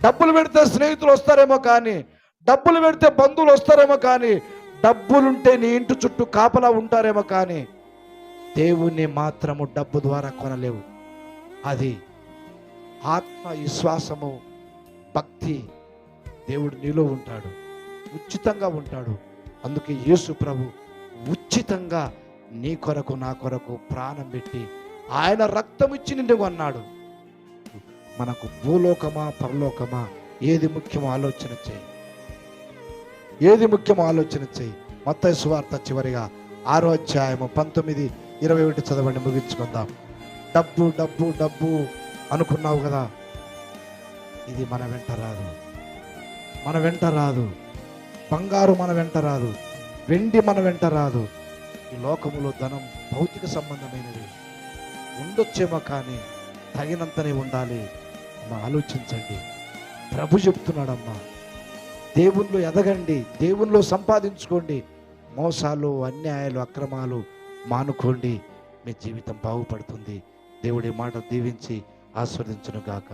డబ్బులు పెడితే స్నేహితులు వస్తారేమో కానీ, డబ్బులు పెడితే బంధువులు వస్తారేమో కానీ, డబ్బులుంటే నీ ఇంటి చుట్టూ కాపలా ఉంటారేమో కానీ, దేవుణ్ణి మాత్రము డబ్బు ద్వారా కొనలేవు. అది ఆత్మ విశ్వాసము, భక్తి. దేవుడు నీలో ఉంటాడు, ఉచితంగా ఉంటాడు. అందుకే యేసు ప్రభు ఉచితంగా నీ కొరకు నా కొరకు ప్రాణం పెట్టి ఆయన రక్తం ఇచ్చి నిన్ను కొన్నాడు. మనకు భూలోకమా పరలోకమా, ఏది ముఖ్యమో ఆలోచన చేయి, ఏది ముఖ్యమో ఆలోచన చేయి. మత్తయి సువార్త చివరిగా 6వ అధ్యాయము 19-21 చదవండి, ముగించుకుందాం. డబ్బు డబ్బు డబ్బు అనుకున్నావు కదా, ఇది మన వెంట రాదు, మన వెంట రాదు. బంగారు మన వెంట రాదు, వెండి మన వెంట రాదు. ఈ లోకములో ధనం భౌతిక సంబంధమైనది, ఉండొచ్చేమో కానీ తగినంతనే ఉండాలి. అమ్మా ఆలోచించండి, ప్రభు చెప్తున్నాడమ్మా, దేవునిలో ఎదగండి, దేవునిలో సంపాదించుకోండి. మోసాలు, అన్యాయాలు, అక్రమాలు మానుకోండి, మీ జీవితం బాగుపడుతుంది. దేవుడి మాట దీవించి ఆస్వాదించును గాక.